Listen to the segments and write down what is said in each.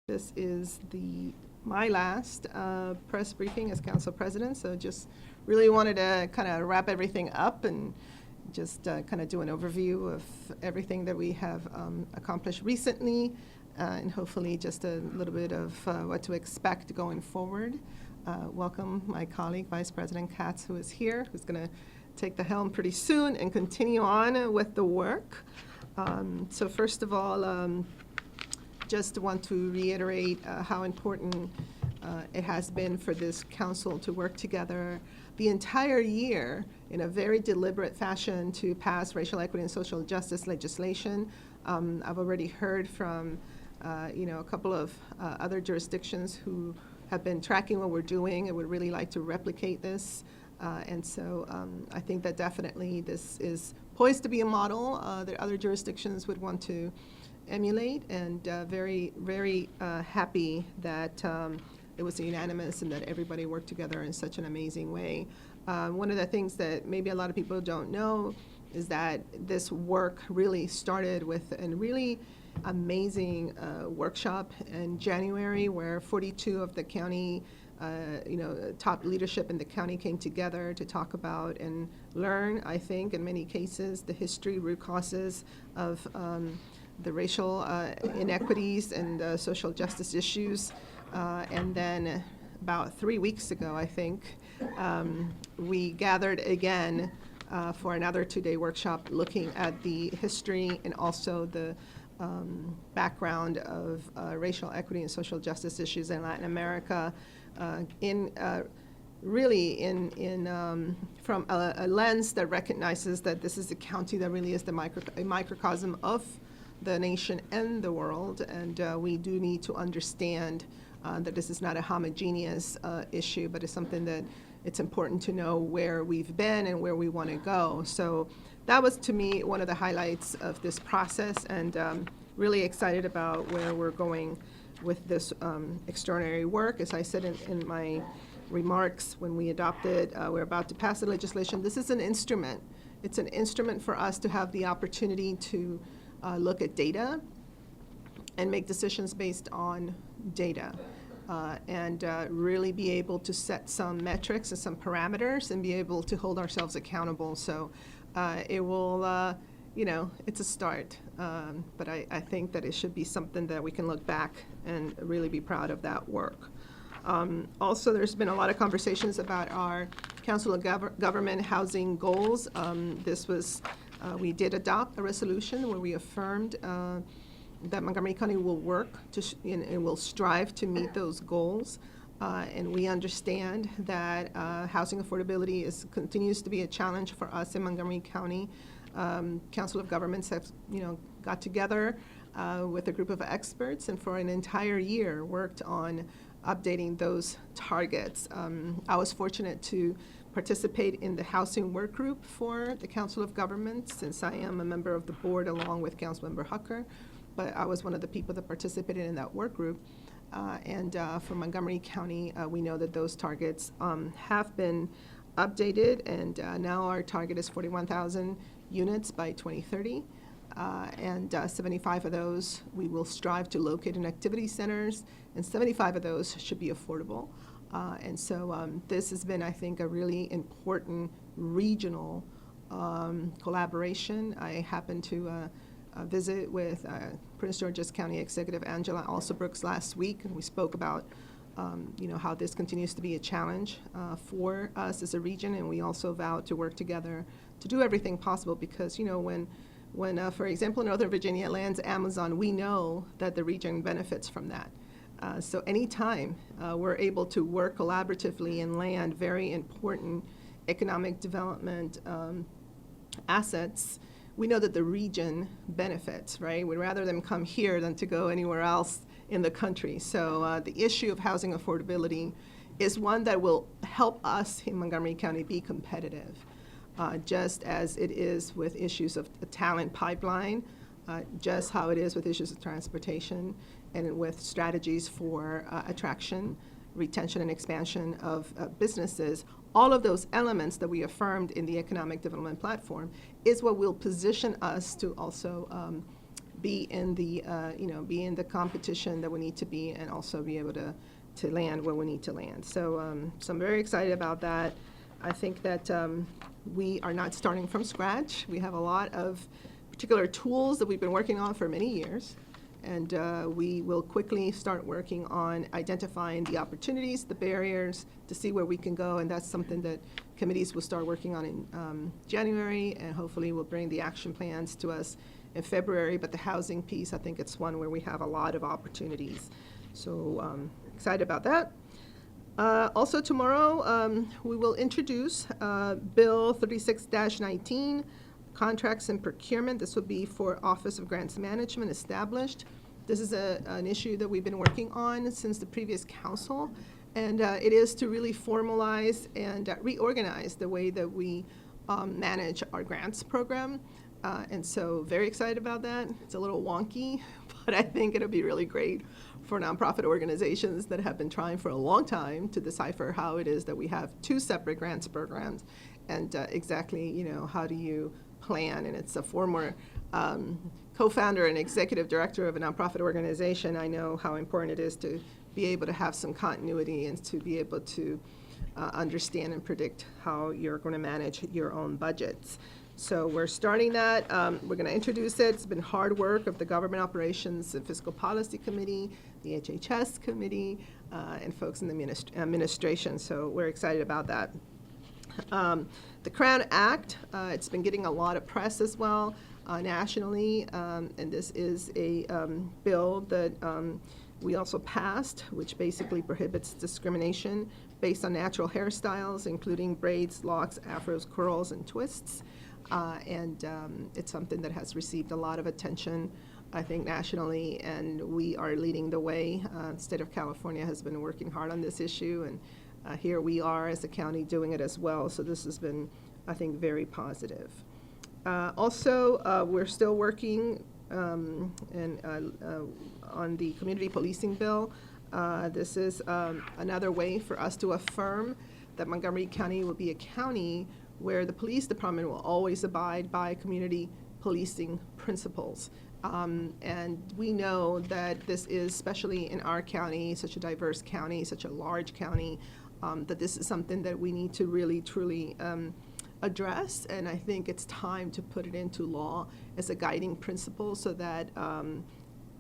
This is my last press briefing as council president, so just really wanted to kind of wrap everything up and just kind of do an overview of everything that we have accomplished recently, and hopefully just a little bit of what to expect going forward. Welcome my colleague, Vice President Katz, who is here, who's going to take the helm pretty soon and continue on with the work. So first of all, just want to reiterate how important it has been for this council to work together the entire year in a very deliberate fashion to pass racial equity and social justice legislation. I've already heard from a couple of other jurisdictions who have been tracking what we're doing and would really like to replicate this. And so I think that definitely this is poised to be a model that other jurisdictions would want to emulate, and very, very happy that it was unanimous and that everybody worked together in such an amazing way. One of the things that maybe a lot of people don't know is that this work really started with a really amazing workshop in January where 42 of the county top leadership in the county came together to talk about and learn, I think, in many cases, the history, root causes of the racial inequities and social justice issues. And then about 3 weeks ago, I think, we gathered again for another 2-day workshop looking at the history and also the background of racial equity and social justice issues in Latin America, from a lens that recognizes that this is a county that really is a microcosm of the nation and the world, and we do need to understand that this is not a homogeneous issue, but it's something that it's important to know where we've been and where we want to go. So that was, to me, one of the highlights of this process, and really excited about where we're going with this extraordinary work. As I said in my remarks when we adopted, we're about to pass the legislation. This is an instrument. It's an instrument for us to have the opportunity to look at data and make decisions based on data, and really be able to set some metrics and some parameters and be able to hold ourselves accountable. So it will, it's a start, but I think that it should be something that we can look back and really be proud of that work. Also, there's been a lot of conversations about our Council of Government housing goals. We did adopt a resolution where we affirmed that Montgomery County will work and will strive to meet those goals. And we understand that housing affordability continues to be a challenge for us in Montgomery County. Council of Governments have got together with a group of experts and for an entire year worked on updating those targets. I was fortunate to participate in the housing work group for the Council of Governments, since I am a member of the board along with Councilmember Hucker, but I was one of the people that participated in that work group. And for Montgomery County, we know that those targets have been updated, and now our target is 41,000 units by 2030. And 75 of those we will strive to locate in activity centers, and 75 of those should be affordable. And so this has been, I think, a really important regional collaboration. I happened to visit with Prince George's County Executive Angela Alsobrooks last week, and we spoke about how this continues to be a challenge for us as a region, and we also vowed to work together to do everything possible because, when for example, Northern Virginia lands Amazon, we know that the region benefits from that. So anytime we're able to work collaboratively and land very important economic development assets, we know that the region benefits, right? We'd rather them come here than to go anywhere else in the country. So the issue of housing affordability is one that will help us in Montgomery County be competitive, just as it is with issues of the talent pipeline, just how it is with issues of transportation and with strategies for attraction, retention, and expansion of businesses. All of those elements that we affirmed in the economic development platform is what will position us to also be in the be in the competition that we need to be, and also be able to land where we need to land. So so I'm very excited about that. I think that we are not starting from scratch. We have a lot of particular tools that we've been working on for many years, and we will quickly start working on identifying the opportunities, the barriers, to see where we can go, and that's something that committees will start working on in January, and hopefully will bring the action plans to us in February. But the housing piece, I think it's one where we have a lot of opportunities. So excited about that. Also tomorrow, we will introduce Bill 36-19, Contracts and Procurement. This will be for Office of Grants Management established. This is an issue that we've been working on since the previous council, and it is to really formalize and reorganize the way that we manage our grants program. And so very excited about that. It's a little wonky, but I think it'll be really great for nonprofit organizations that have been trying for a long time to decipher how it is that we have two separate grants programs, and exactly, how do you plan. And it's a former co-founder and executive director of a nonprofit organization. I know how important it is to be able to have some continuity and to be able to understand and predict how you're going to manage your own budgets. So we're starting that. We're going to introduce it. It's been hard work of the Government Operations and Fiscal Policy Committee, the HHS Committee, and folks in the administration. So we're excited about that. The Crown Act, it's been getting a lot of press as well nationally, and this is a bill that we also passed, which basically prohibits discrimination based on natural hairstyles, including braids, locks, afros, curls, and twists. And it's something that has received a lot of attention, I think, nationally, and we are leading the way. The state of California has been working hard on this issue, and here we are as a county doing it as well. So this has been, I think, very positive. Also, we're still working on the community policing bill. This is another way for us to affirm that Montgomery County will be a county where the police department will always abide by community policing principles. And we know that this is, especially in our county, such a diverse county, such a large county, that this is something that we need to really, truly address. And I think it's time to put it into law as a guiding principle so that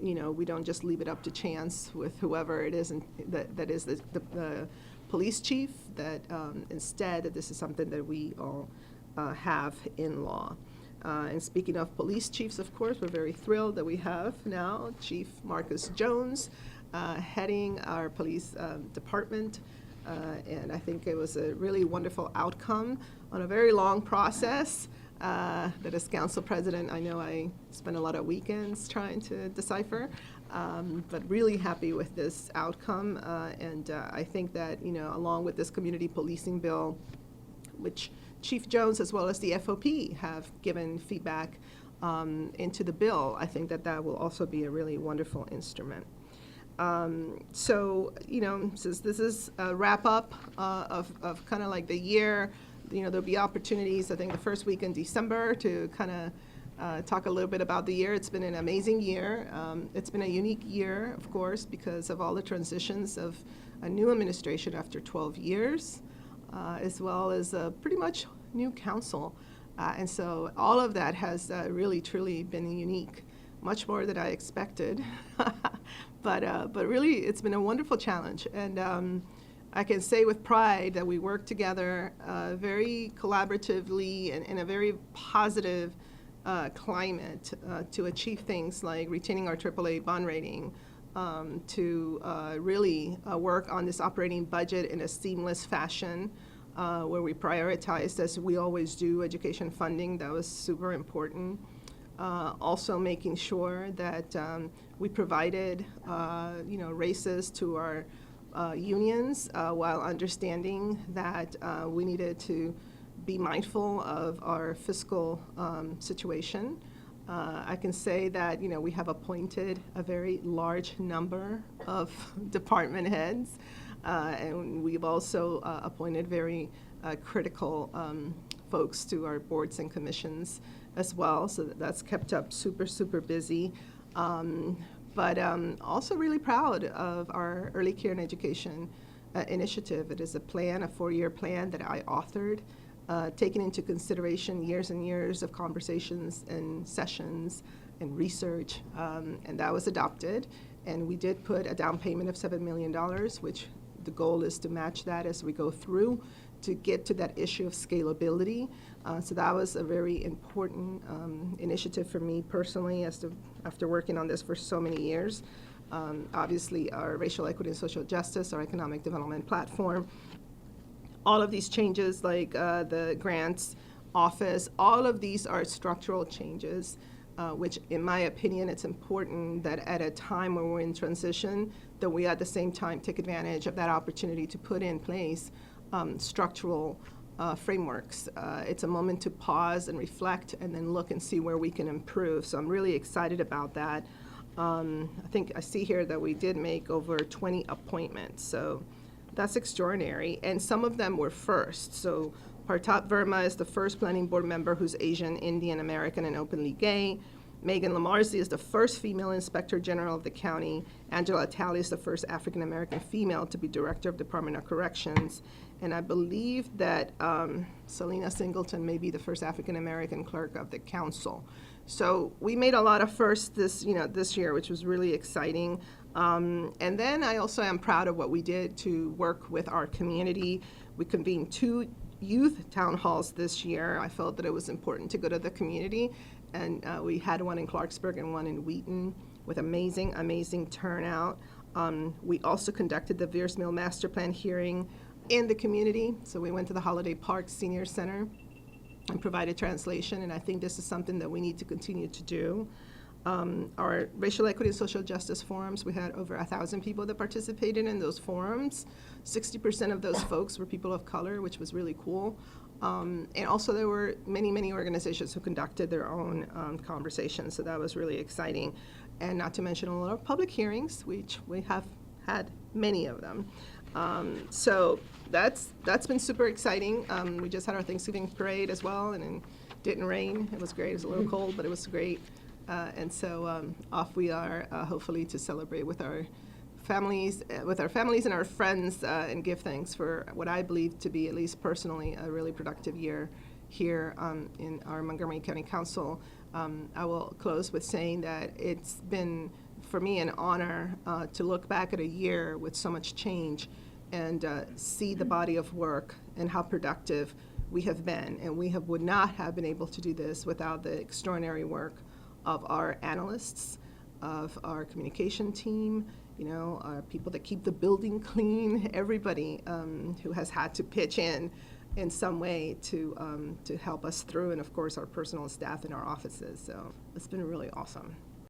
we don't just leave it up to chance with whoever it is that is the police chief, that instead that this is something that we all have in law. And speaking of police chiefs, of course, we're very thrilled that we have now Chief Marcus Jones heading our police department. And I think it was a really wonderful outcome on a very long process that as council president, I know I spent a lot of weekends trying to decipher. But really happy with this outcome, and I think that, along with this community policing bill, which Chief Jones as well as the FOP have given feedback into the bill, I think that that will also be a really wonderful instrument. So, since this is a wrap up of kind of like the year, there'll be opportunities, I think, the first week in December to kind of talk a little bit about the year. It's been an amazing year. It's been a unique year, of course, because of all the transitions of a new administration after 12 years, as well as a pretty much new council. And so all of that has really, truly been unique, much more than I expected. But really, it's been a wonderful challenge. And I can say with pride that we worked together very collaboratively and in a very positive climate to achieve things like retaining our AAA bond rating, to really work on this operating budget in a seamless fashion, where we prioritized, as we always do, education funding. That was super important. Also making sure that we provided raises to our unions while understanding that we needed to be mindful of our fiscal situation. I can say that we have appointed a very large number of department heads, and we've also appointed very critical folks to our boards and commissions as well, so that's kept up super busy. But also really proud of our early care and education initiative. It is a plan, a 4-year plan that I authored, taking into consideration years and years of conversations and sessions and research, and that was adopted. And we did put a down payment of $7 million, which the goal is to match that as we go through to get to that issue of scalability. So that was a very important initiative for me personally after working on this for so many years. Obviously, our racial equity and social justice, our economic development platform, all of these changes like the grants office, all of these are structural changes, which in my opinion, it's important that at a time when we're in transition, that we at the same time take advantage of that opportunity to put in place structural frameworks. It's a moment to pause and reflect and then look and see where we can improve. So I'm really excited about that. I think I see here that we did make over 20 appointments. So that's extraordinary. And some of them were first. So Partap Verma is the first planning board member who's Asian, Indian, American, and openly gay. Megan Lamarzi is the first female inspector general of the county. Angela Talley is the first African American female to be director of Department of Corrections. And I believe that Selena Singleton may be the first African American clerk of the council. So we made a lot of firsts this year, which was really exciting. And then I also am proud of what we did to work with our community. We convened 2 youth town halls this year. I felt that it was important to go to the community, and we had one in Clarksburg and one in Wheaton with amazing turnout. We also conducted the Veers Mill Master Plan hearing in the community. So we went to the Holiday Park Senior Center and provided translation, and I think this is something that we need to continue to do. Our racial equity and social justice forums, we had over 1,000 people that participated in those forums. 60% of those folks were people of color, which was really cool. And also there were many organizations who conducted their own conversations, so that was really exciting. And not to mention a lot of public hearings, which we have had many of them. So that's been super exciting. We just had our Thanksgiving parade as well, and it didn't rain. It was great. It was a little cold, but it was great. And so off we are, hopefully to celebrate with our families and our friends, and give thanks for what I believe to be, at least personally, a really productive year here in our Montgomery County Council. I will close with saying that it's been, for me, an honor to look back at a year with so much change and see the body of work and how productive we have been. And we would not have been able to do this without the extraordinary work of our analysts, of our communication team, our people that keep the building clean, everybody who has had to pitch in some way to help us through, and of course our personal staff in our offices. So it's been really awesome.